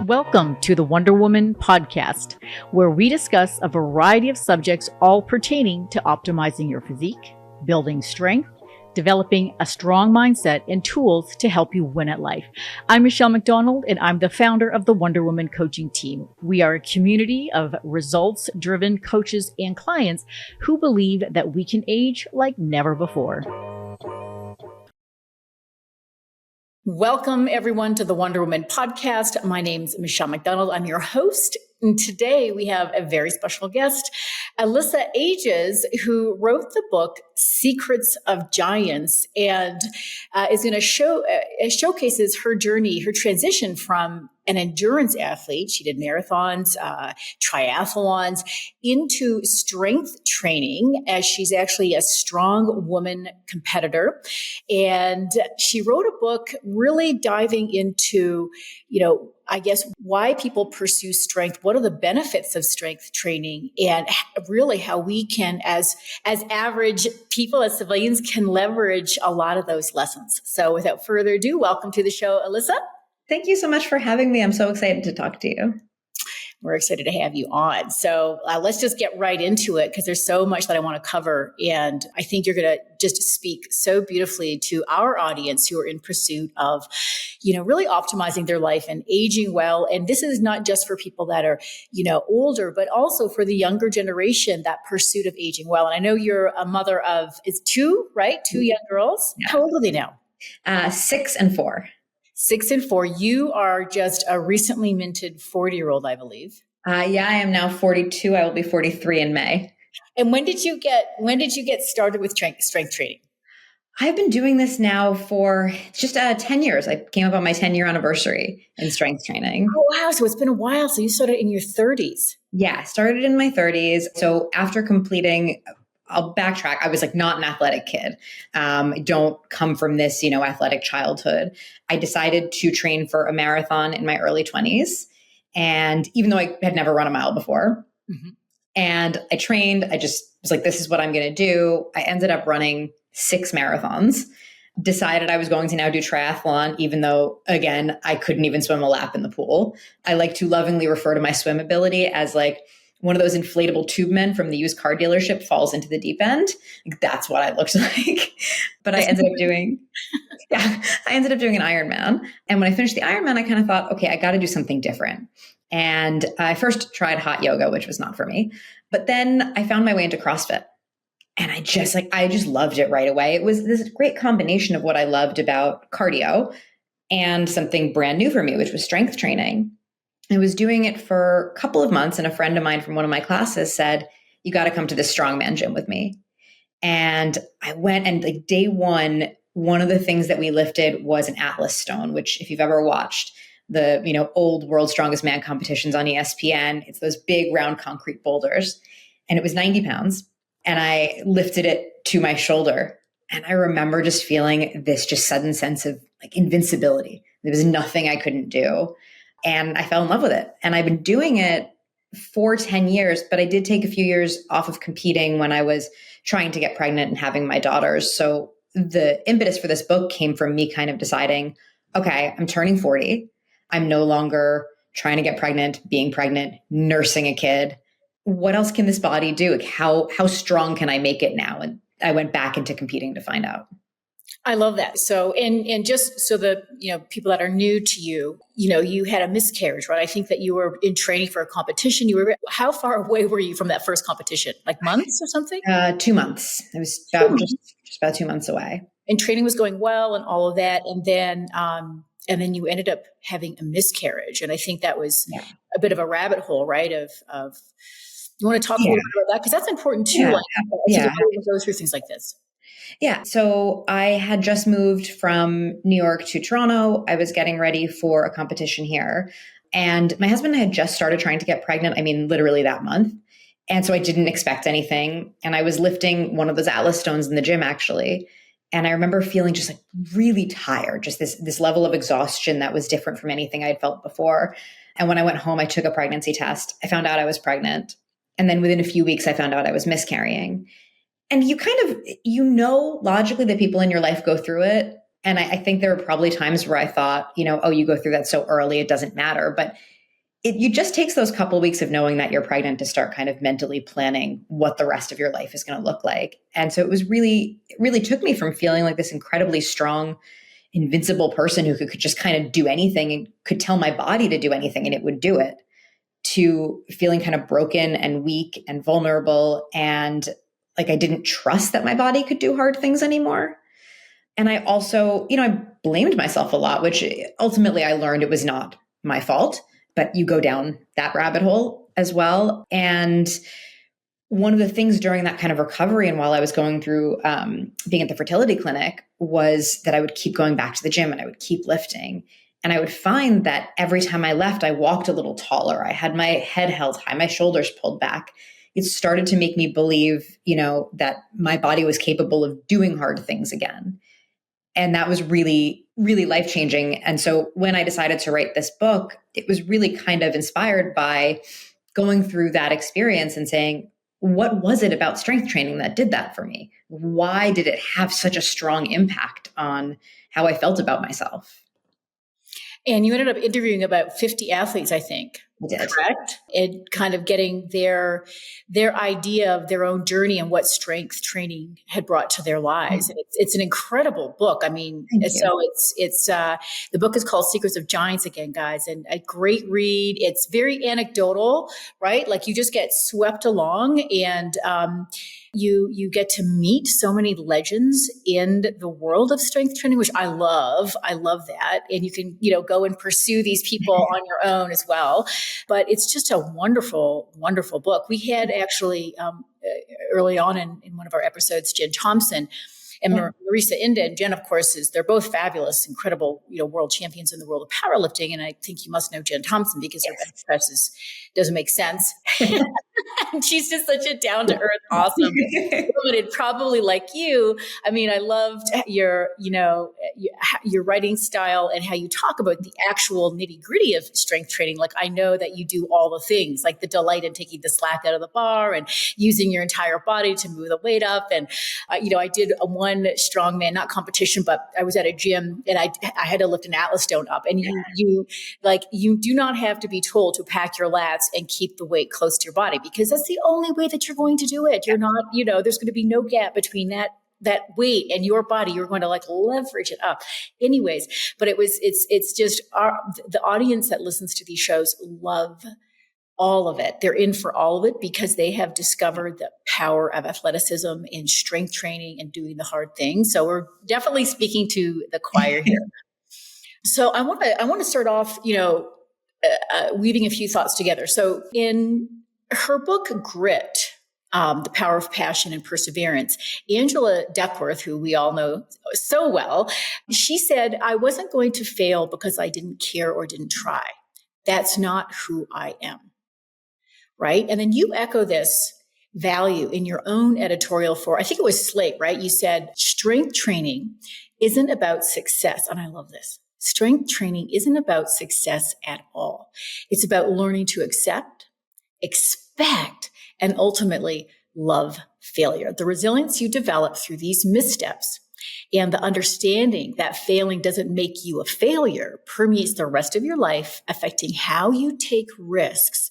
Welcome to the Wonder Woman podcast, where we discuss a variety of subjects all pertaining to optimizing your physique, building strength, developing a strong mindset, and tools to help you win at life. I'm Michelle McDonald, and I'm the founder of the Wonder Woman coaching team. We are a community of results-driven coaches and clients who believe that we can age like never before. Welcome, everyone, to the Wonder Woman podcast. My name's Michelle McDonald. I'm your host. And today we have a very special guest, Alyssa Ages, who wrote the book Secrets of Giants, and is going to showcases her journey, her transition from an endurance athlete. She did marathons, triathlons, into strength training, as she's actually a strong woman competitor. And she wrote a book really diving into, I guess, why people pursue strength, what are the benefits of strength training, and really how we can, as average people, as civilians, can leverage a lot of those lessons. So without further ado, welcome to the show, Alyssa. Thank you so much for having me. I'm so excited to talk to you. We're excited to have you on. So let's just get right into it, because there's so much that I want to cover. And I think you're going to just speak so beautifully to our audience who are in pursuit of, really optimizing their life and aging well. And this is not just for people that are, older, but also for the younger generation, that pursuit of aging well. And I know you're a mother of, it's two, right? Two young girls. Yeah. How old are they now? 6 and 4. 6 and 4. You are just a recently minted 40-year-old, I believe. Yeah, I am now 42. I will be 43 in May. And when did you get started with strength training? I've been doing this now for just 10 years. I came up on my 10-year anniversary in strength training. Oh, wow. So it's been a while. So you started in your 30s. Yeah, started in my 30s. So after completing, I'll backtrack. I was not an athletic kid. I don't come from this, athletic childhood. I decided to train for a marathon in my early 20s. And even though I had never run a mile before, and I trained, I just was like, this is what I'm going to do. I ended up running 6 marathons, decided I was going to now do triathlon, even though, again, I couldn't even swim a lap in the pool. I like to lovingly refer to my swim ability as one of those inflatable tube men from the used car dealership falls into the deep end. That's what I looked like. But I ended up doing an Ironman. And when I finished the Ironman, I kind of thought, okay, I got to do something different. And I first tried hot yoga, which was not for me. But then I found my way into CrossFit. And I just loved it right away. It was this great combination of what I loved about cardio and something brand new for me, which was strength training. I was doing it for a couple of months, and a friend of mine from one of my classes said, you got to come to this strongman gym with me. And I went, and day one of the things that we lifted was an Atlas stone, which if you've ever watched the, old World's Strongest Man competitions on ESPN, it's those big round concrete boulders. And it was 90 pounds. And I lifted it to my shoulder. And I remember just feeling this just sudden sense of invincibility. There was nothing I couldn't do. And I fell in love with it. And I've been doing it for 10 years, but I did take a few years off of competing when I was trying to get pregnant and having my daughters. So the impetus for this book came from me kind of deciding, okay, I'm turning 40. I'm no longer trying to get pregnant, being pregnant, nursing a kid. What else can this body do? How strong can I make it now? And I went back into competing to find out. I love that. So, and just so the, people that are new to you, you had a miscarriage, right? I think that you were in training for a competition. How far away were you from that first competition? Months or something? 2 months. It was just about 2 months away. And training was going well and all of that. And then you ended up having a miscarriage. And I think that was a bit of a rabbit hole, right? Of you want to talk a little bit about that? Because that's important too. Yeah. Go through things like this. Yeah. So I had just moved from New York to Toronto. I was getting ready for a competition here. And my husband had just started trying to get pregnant. Literally that month. And so I didn't expect anything. And I was lifting one of those Atlas stones in the gym, actually. And I remember feeling just really tired, just this level of exhaustion that was different from anything I'd felt before. And when I went home, I took a pregnancy test. I found out I was pregnant. And then within a few weeks, I found out I was miscarrying. And you kind of, logically that people in your life go through it. And I think there were probably times where I thought, oh, you go through that so early, it doesn't matter. But you just takes those couple of weeks of knowing that you're pregnant to start kind of mentally planning what the rest of your life is going to look like. And so it really took me from feeling like this incredibly strong, invincible person who could just kind of do anything and could tell my body to do anything and it would do it, to feeling kind of broken and weak and vulnerable. And like, I didn't trust that my body could do hard things anymore. And I also, I blamed myself a lot, which ultimately I learned it was not my fault, but you go down that rabbit hole as well. And one of the things during that kind of recovery and while I was going through being at the fertility clinic was that I would keep going back to the gym and I would keep lifting. And I would find that every time I left, I walked a little taller. I had my head held high, my shoulders pulled back. It started to make me believe, that my body was capable of doing hard things again. And that was really, really life-changing. And so when I decided to write this book, it was really kind of inspired by going through that experience and saying, what was it about strength training that did that for me? Why did it have such a strong impact on how I felt about myself? And you ended up interviewing about 50 athletes, I think. I did. Correct? And kind of getting their idea of their own journey and what strength training had brought to their lives. And it's an incredible book. I mean, so it's the book is called Secrets of Giants again, guys, and a great read. It's very anecdotal, right? Like you just get swept along and you get to meet so many legends in the world of strength training, which I love. I love that. And you can, go and pursue these people on your own as well. But it's just a wonderful, wonderful book. We had actually early on in one of our episodes, Jen Thompson and Marisa Inda. And Jen, of course, they're both fabulous, incredible, world champions in the world of powerlifting. And I think you must know Jen Thompson because her bench press doesn't make sense. She's just such a down-to-earth, awesome woman. And probably like you, I mean, I loved your writing style and how you talk about the actual nitty-gritty of strength training. Like, I know that you do all the things, like the delight in taking the slack out of the bar and using your entire body to move the weight up. And, I did one strongman, not competition, but I was at a gym and I had to lift an Atlas stone up. And you do not have to be told to pack your lats and keep the weight close to your body, because that's the only way that you're going to do it. You're not, there's going to be no gap between that weight and your body. You're going to leverage it up anyways. But it's just the audience that listens to these shows love all of it. They're in for all of it because they have discovered the power of athleticism in strength training and doing the hard things. So we're definitely speaking to the choir here. So I want to start off, weaving a few thoughts together. So in her book, Grit, The Power of Passion and Perseverance, Angela Duckworth, who we all know so well, she said, I wasn't going to fail because I didn't care or didn't try. That's not who I am. Right? And then you echo this value in your own editorial for, I think it was Slate, right? You said, strength training isn't about success. And I love this. Strength training isn't about success at all. It's about learning to accept, expect, and ultimately love failure. The resilience you develop through these missteps and the understanding that failing doesn't make you a failure permeates the rest of your life, affecting how you take risks,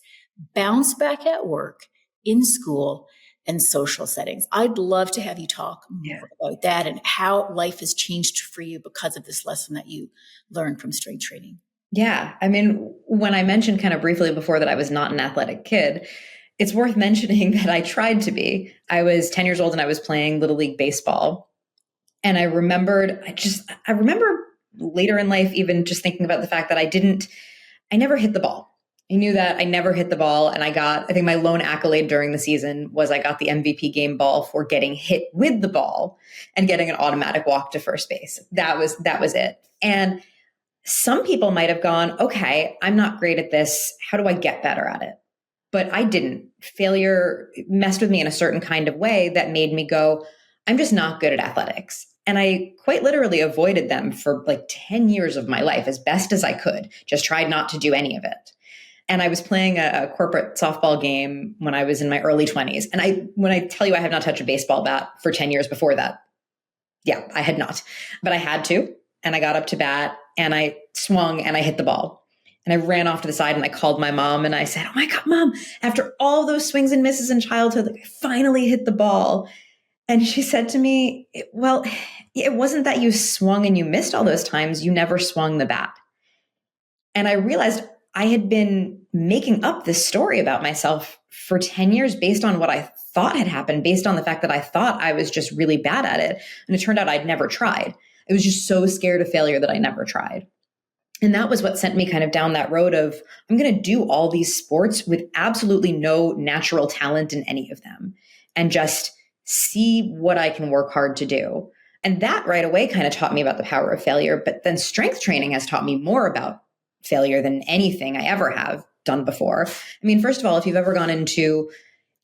bounce back at work, in school, and social settings. I'd love to have you talk more about that and how life has changed for you because of this lesson that you learned from strength training. Yeah. I mean, when I mentioned kind of briefly before that I was not an athletic kid, it's worth mentioning that I tried to be. I was 10 years old and I was playing Little League baseball. And I remember later in life, even just thinking about the fact that I never hit the ball. I knew that I never hit the ball. And I think my lone accolade during the season was I got the MVP game ball for getting hit with the ball and getting an automatic walk to first base. That was it. And some people might have gone, okay, I'm not great at this. How do I get better at it? But I didn't. Failure messed with me in a certain kind of way that made me go, I'm just not good at athletics. And I quite literally avoided them for 10 years of my life as best as I could, just tried not to do any of it. And I was playing a corporate softball game when I was in my early 20s. And when I tell you I have not touched a baseball bat for 10 years before that, yeah, I had not. But I had to. And I got up to bat and I swung and I hit the ball. And I ran off to the side and I called my mom and I said, "Oh my God, Mom, after all those swings and misses in childhood, like I finally hit the ball." And she said to me, "Well, it wasn't that you swung and you missed all those times. You never swung the bat." And I realized I had been making up this story about myself for 10 years based on what I thought had happened, based on the fact that I thought I was just really bad at it. And it turned out I'd never tried. I was just so scared of failure that I never tried. And that was what sent me kind of down that road of, I'm going to do all these sports with absolutely no natural talent in any of them and just see what I can work hard to do. And that right away kind of taught me about the power of failure. But then strength training has taught me more about failure than anything I ever have done before. I mean, first of all, if you've ever gone into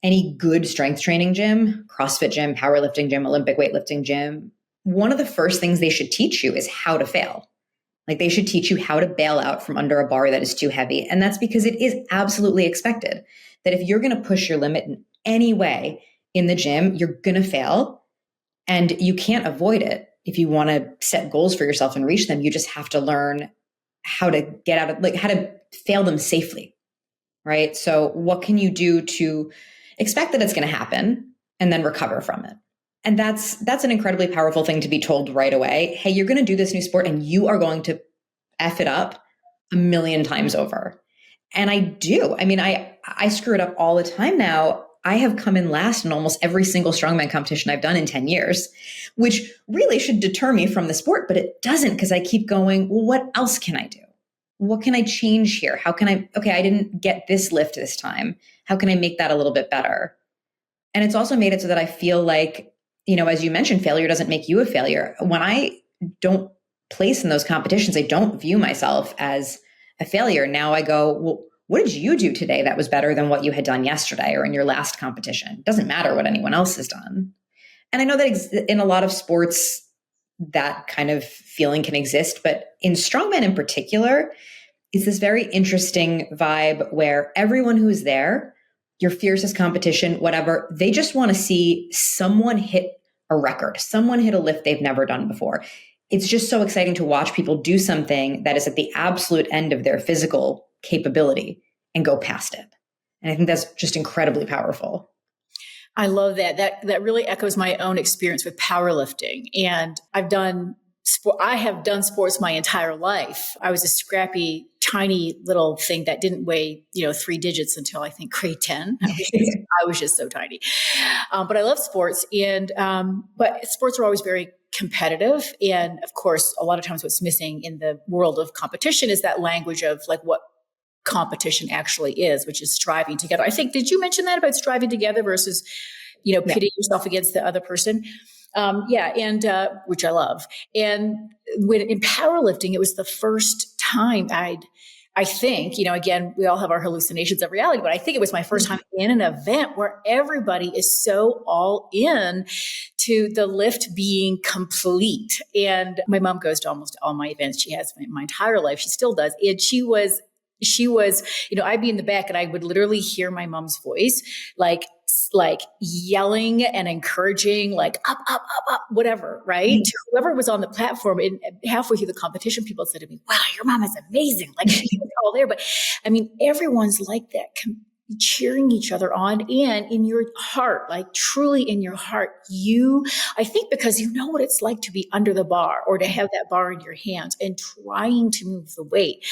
any good strength training gym, CrossFit gym, powerlifting gym, Olympic weightlifting gym, one of the first things they should teach you is how to fail. Like they should teach you how to bail out from under a bar that is too heavy. And that's because it is absolutely expected that if you're going to push your limit in any way in the gym, you're going to fail and you can't avoid it. If you want to set goals for yourself and reach them, you just have to learn how to get out of, like how to fail them safely, right? So what can you do to expect that it's going to happen and then recover from it? And that's an incredibly powerful thing to be told right away. Hey, you're going to do this new sport and you are going to F it up a million times over. And I do. I mean, I screw it up all the time now. I have come in last in almost every single strongman competition I've done in 10 years, which really should deter me from the sport, but it doesn't because I keep going, well, what else can I do? What can I change here? How can I didn't get this lift this time. How can I make that a little bit better? And it's also made it so that I feel like, as you mentioned, failure doesn't make you a failure. When I don't place in those competitions, I don't view myself as a failure. Now I go, well, what did you do today that was better than what you had done yesterday or in your last competition? It doesn't matter what anyone else has done. And I know that in a lot of sports, that kind of feeling can exist, but in strongman in particular, it's this very interesting vibe where everyone who is there, your fiercest competition, whatever, they just want to see someone hit a record, someone hit a lift they've never done before. It's just so exciting to watch people do something that is at the absolute end of their physical capability and go past it. And I think that's just incredibly powerful. I love that. That really echoes my own experience with powerlifting. And I have done sports my entire life. I was a scrappy, tiny little thing that didn't weigh, 3 digits until I think grade 10. I was just so tiny. But I love sports. But sports are always very competitive. And of course, a lot of times what's missing in the world of competition is that language of like what competition actually is, which is striving together. I think, did you mention that about striving together versus, pitting yourself against the other person? Which I love. And when in powerlifting, it was the first time I think, again, we all have our hallucinations of reality, but I think it was my first time in an event where everybody is so all in to the lift being complete. And my mom goes to almost all my events. She has my entire life. She still does. And she was, I'd be in the back and I would literally hear my mom's voice, like yelling and encouraging, like up, up, up, up, whatever, right? Mm-hmm. To whoever was on the platform. And halfway through the competition, people said to me, wow, your mom is amazing. Like she's all there. But I mean, everyone's like that, cheering each other on. And in your heart, like truly in your heart, I think because you know what it's like to be under the bar or to have that bar in your hands and trying to move the weight.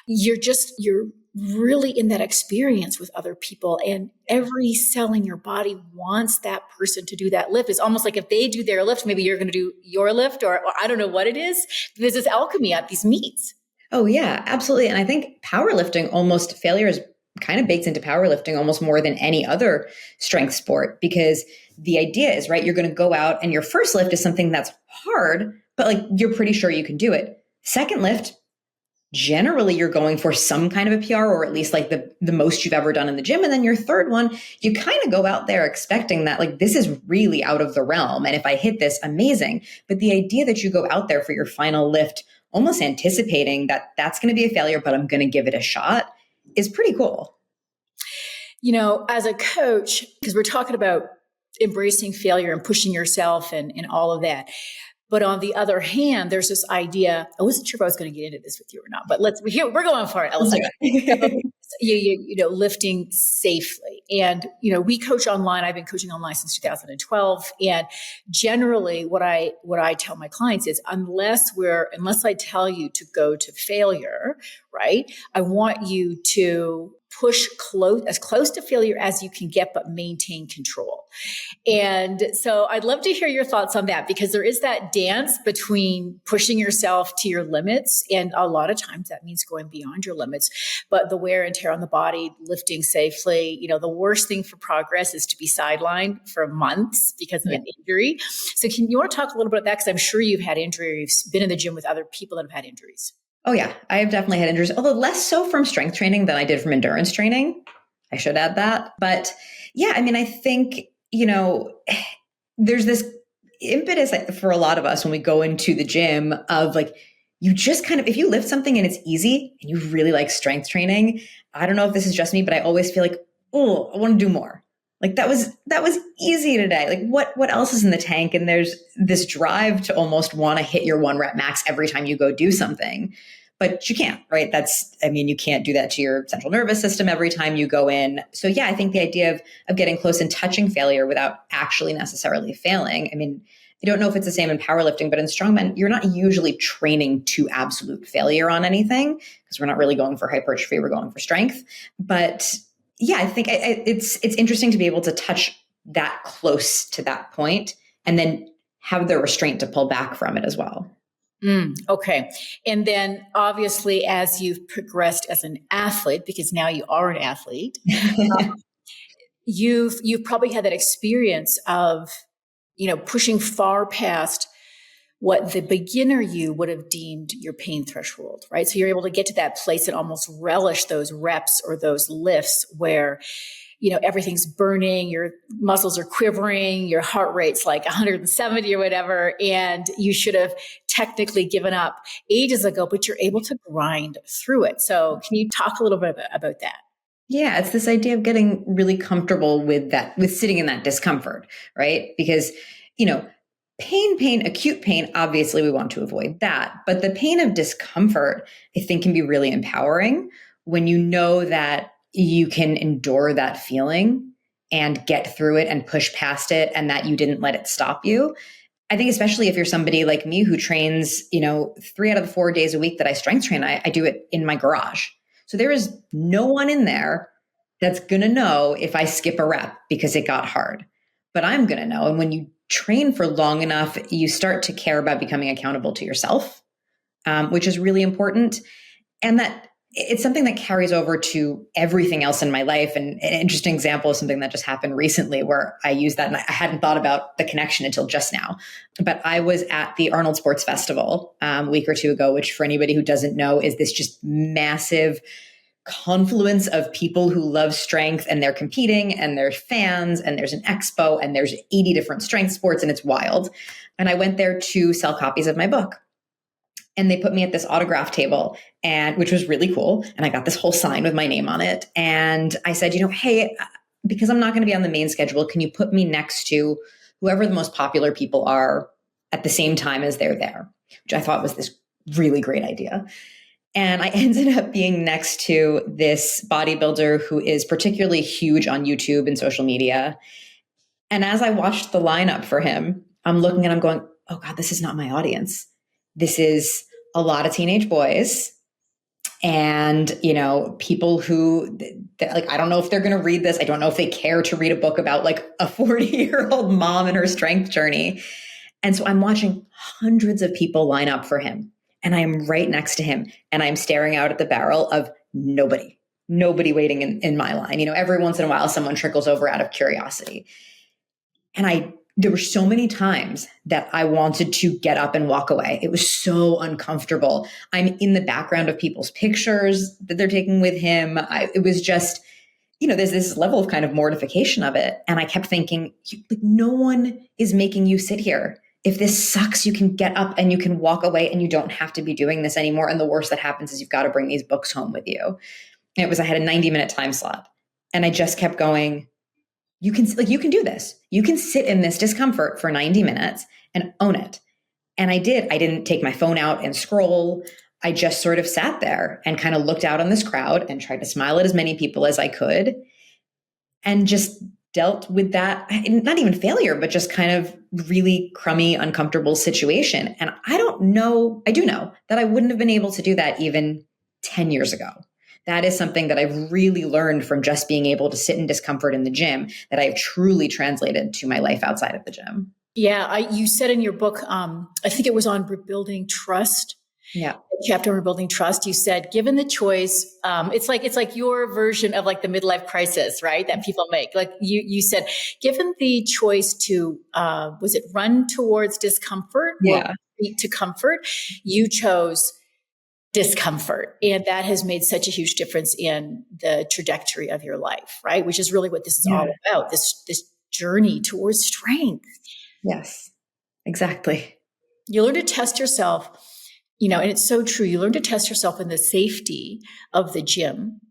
You're really in that experience with other people, and every cell in your body wants that person to do that lift. It's almost like if they do their lift, maybe you're going to do your lift, or I don't know what it is. There's this alchemy at these meets. Oh yeah, absolutely. And I think powerlifting, almost failure is kind of baked into powerlifting almost more than any other strength sport, because the idea is, right, you're going to go out and your first lift is something that's hard, but like you're pretty sure you can do it. Second lift, generally you're going for some kind of a PR, or at least like the most you've ever done in the gym. And then your third one, you kind of go out there expecting that like, this is really out of the realm. And if I hit this, amazing. But the idea that you go out there for your final lift, almost anticipating that that's going to be a failure, but I'm going to give it a shot, is pretty cool. As a coach, because we're talking about embracing failure and pushing yourself and all of that. But on the other hand, there's this idea, I wasn't sure if I was going to get into this with you or not, but we're going for it, Alyssa. So, lifting safely. And, we coach online. I've been coaching online since 2012. And generally what I tell my clients is unless I tell you to go to failure, right? I want you to push as close to failure as you can get, but maintain control. And so I'd love to hear your thoughts on that, because there is that dance between pushing yourself to your limits. And a lot of times that means going beyond your limits, but the wear and tear on the body, lifting safely, the worst thing for progress is to be sidelined for months because of an injury. So can you want to talk a little bit about that? Because I'm sure you've had injuries, been in the gym with other people that have had injuries. Oh yeah, I have definitely had injuries, although less so from strength training than I did from endurance training. I should add that. But yeah, I think, there's this impetus for a lot of us when we go into the gym of like, you just kind of, if you lift something and it's easy and you really like strength training, I don't know if this is just me, but I always feel like, oh, I want to do more. Like that was easy today. Like what else is in the tank? And there's this drive to almost want to hit your 1 rep max every time you go do something, but you can't, right? You can't do that to your central nervous system every time you go in. So yeah, I think the idea of getting close and touching failure without actually necessarily failing. I don't know if it's the same in powerlifting, but in strongman, you're not usually training to absolute failure on anything because we're not really going for hypertrophy, we're going for strength. But yeah, I think it's interesting to be able to touch that close to that point and then have the restraint to pull back from it as well. Okay. And then obviously as you've progressed as an athlete, because now you are an athlete, you've probably had that experience of, pushing far past what the beginner you would have deemed your pain threshold, right? So you're able to get to that place and almost relish those reps or those lifts where, everything's burning, your muscles are quivering, your heart rate's like 170 or whatever, and you should have technically given up ages ago, but you're able to grind through it. So can you talk a little bit about that? Yeah, it's this idea of getting really comfortable with sitting in that discomfort, right? Because, pain, acute pain, obviously we want to avoid that. But the pain of discomfort, I think, can be really empowering when you know that you can endure that feeling and get through it and push past it and that you didn't let it stop you. I think especially if you're somebody like me who trains, 3 out of the 4 days a week that I strength train, I do it in my garage. So there is no one in there that's going to know if I skip a rep because it got hard, but I'm going to know. And when you train for long enough, you start to care about becoming accountable to yourself, which is really important. And that it's something that carries over to everything else in my life. And an interesting example of something that just happened recently where I used that and I hadn't thought about the connection until just now. But I was at the Arnold Sports Festival a week or two ago, which for anybody who doesn't know is this just massive confluence of people who love strength and they're competing and there's fans and there's an expo and there's 80 different strength sports and it's wild. And I went there to sell copies of my book. And they put me at this autograph table, which was really cool. And I got this whole sign with my name on it. And I said, hey, because I'm not going to be on the main schedule, can you put me next to whoever the most popular people are at the same time as they're there? Which I thought was this really great idea. And I ended up being next to this bodybuilder who is particularly huge on YouTube and social media. And as I watched the lineup for him, I'm looking and I'm going, oh God, this is not my audience. This is a lot of teenage boys and, people who I don't know if they're going to read this. I don't know if they care to read a book about like a 40-year-old mom and her strength journey. And so I'm watching hundreds of people line up for him. And I am right next to him and I'm staring out at the barrel of nobody waiting in my line. Every once in a while, someone trickles over out of curiosity. And there were so many times that I wanted to get up and walk away. It was so uncomfortable. I'm in the background of people's pictures that they're taking with him. It was just, there's this level of kind of mortification of it. And I kept thinking, no one is making you sit here. If this sucks, you can get up and you can walk away and you don't have to be doing this anymore. And the worst that happens is you've got to bring these books home with you. And I had a 90-minute time slot and I just kept going, you can do this. You can sit in this discomfort for 90 minutes and own it. And I didn't take my phone out and scroll. I just sort of sat there and kind of looked out on this crowd and tried to smile at as many people as I could and just dealt with that, not even failure, but just kind of really crummy, uncomfortable situation. And I do know that I wouldn't have been able to do that even 10 years ago. That is something that I've really learned from just being able to sit in discomfort in the gym that I've truly translated to my life outside of the gym. Yeah. You said in your book, I think it was on rebuilding trust. Yeah. Chapter on rebuilding trust. You said, given the choice, it's like your version of like the midlife crisis, right? That people make. Like you said, given the choice to, was it run towards discomfort or retreat to comfort? You chose discomfort. And that has made such a huge difference in the trajectory of your life, right? Which is really what this is all about, this journey towards strength. Yes, exactly. You learn to test yourself, and it's so true. You learn to test yourself in the safety of the gym,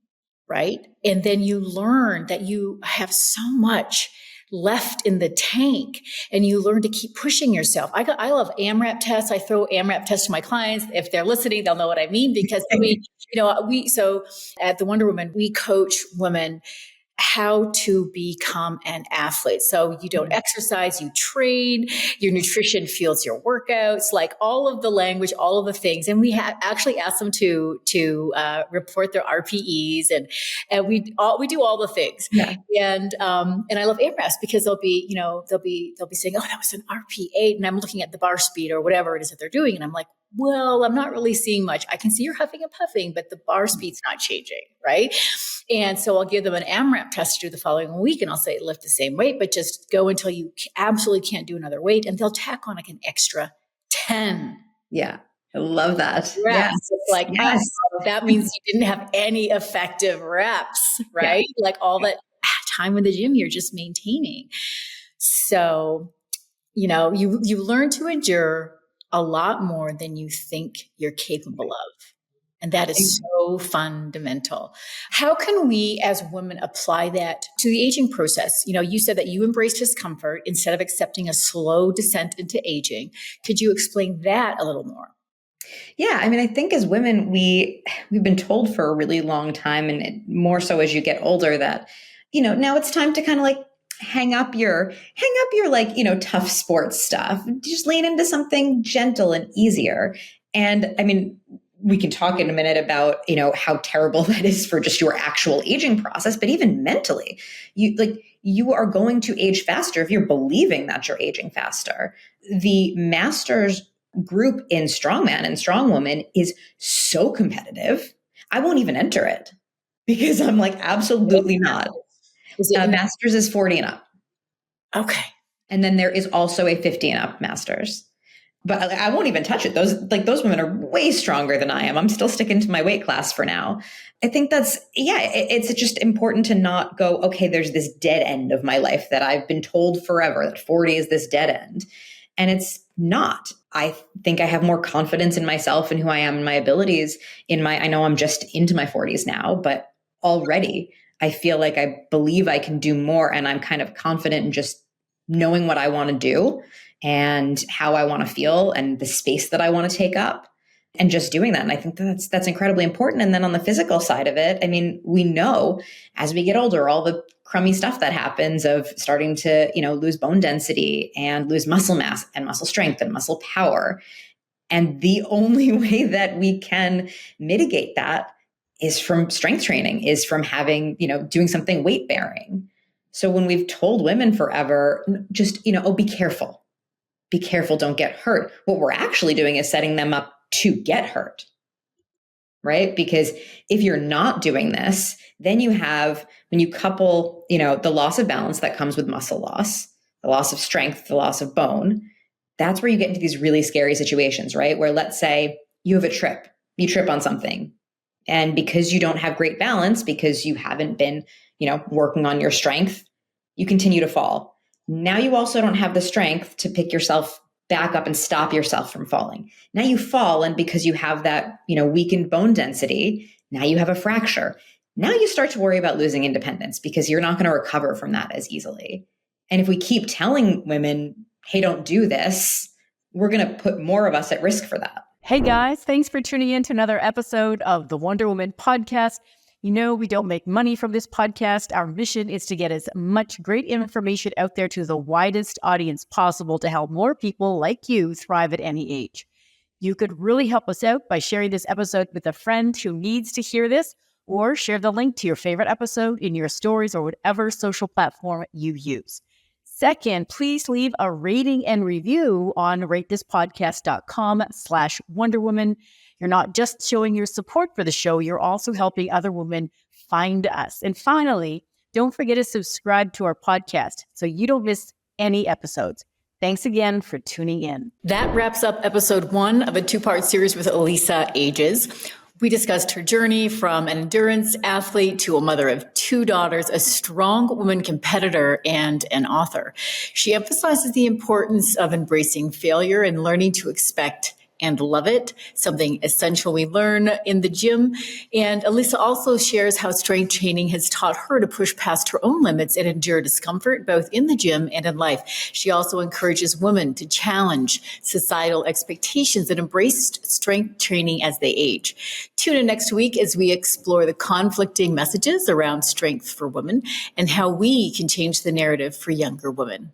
right? And then you learn that you have so much left in the tank and you learn to keep pushing yourself. I love AMRAP tests. I throw AMRAP tests to my clients. If they're listening, they'll know what I mean because so at the Wonder Woman, we coach women how to become an athlete. So you don't exercise, you train, your nutrition fuels your workouts, like all of the language, all of the things. And we actually ask them to report their RPEs and we do all the things. Yeah. And I love AMRAPs because they'll be saying, oh, that was an RP8. And I'm looking at the bar speed or whatever it is that they're doing. And I'm like, well, I'm not really seeing much. I can see you're huffing and puffing, but the bar speed's not changing, right? And so I'll give them an AMRAP test to do the following week, and I'll say, lift the same weight, but just go until you absolutely can't do another weight, and they'll tack on like an extra 10. Yeah, I love that. Reps. It's like, that means you didn't have any effective reps, right? Yeah. Like all that time in the gym you're just maintaining. So, you learn to endure a lot more than you think you're capable of. And that is so fundamental. How can we as women apply that to the aging process? You said that you embraced discomfort instead of accepting a slow descent into aging. Could you explain that a little more? Yeah. I mean, I think as women, we've been told for a really long time, and more so as you get older, that, now it's time to kind of like hang up your like, tough sports stuff, just lean into something gentle and easier. And I mean, we can talk in a minute about, how terrible that is for just your actual aging process, but even mentally, you are going to age faster if you're believing that you're aging faster. The masters group in strongman and strongwoman is so competitive. I won't even enter it because I'm like, absolutely not. Masters is 40 and up. Okay. And then there is also a 50 and up masters. But I won't even touch it. Those women are way stronger than I am. I'm still sticking to my weight class for now. I think it's just important to not go, okay, there's this dead end of my life that I've been told forever that 40 is this dead end. And it's not. I think I have more confidence in myself and who I am and my abilities I know I'm just into my 40s now, but already I feel like I believe I can do more, and I'm kind of confident in just knowing what I want to do and how I want to feel and the space that I want to take up and just doing that. And I think that's incredibly important. And then on the physical side of it, I mean, we know as we get older, all the crummy stuff that happens of starting to, lose bone density and lose muscle mass and muscle strength and muscle power. And the only way that we can mitigate that is from strength training, is from having, doing something weight bearing. So when we've told women forever, just, be careful. Be careful, don't get hurt. What we're actually doing is setting them up to get hurt, right? Because if you're not doing this, then when you couple, the loss of balance that comes with muscle loss, the loss of strength, the loss of bone, that's where you get into these really scary situations, right? Where let's say you trip on something. And because you don't have great balance, because you haven't been, working on your strength, you continue to fall. Now you also don't have the strength to pick yourself back up and stop yourself from falling. Now you fall, and because you have that, weakened bone density, now you have a fracture. Now you start to worry about losing independence because you're not going to recover from that as easily. And if we keep telling women, hey, don't do this, we're going to put more of us at risk for that. Hey guys, thanks for tuning in to another episode of the Wonder Woman podcast. You know, we don't make money from this podcast. Our mission is to get as much great information out there to the widest audience possible to help more people like you thrive at any age. You could really help us out by sharing this episode with a friend who needs to hear this, or share the link to your favorite episode in your stories or whatever social platform you use. Second, please leave a rating and review on ratethispodcast.com/Wonder Woman. You're not just showing your support for the show, you're also helping other women find us. And finally, don't forget to subscribe to our podcast so you don't miss any episodes. Thanks again for tuning in. That wraps up episode 1 of a 2-part series with Alyssa Ages. We discussed her journey from an endurance athlete to a mother of 2 daughters, a strong woman competitor, and an author. She emphasizes the importance of embracing failure and learning to expect and love it, something essential we learn in the gym. And Alyssa also shares how strength training has taught her to push past her own limits and endure discomfort, both in the gym and in life. She also encourages women to challenge societal expectations and embrace strength training as they age. Tune in next week as we explore the conflicting messages around strength for women and how we can change the narrative for younger women.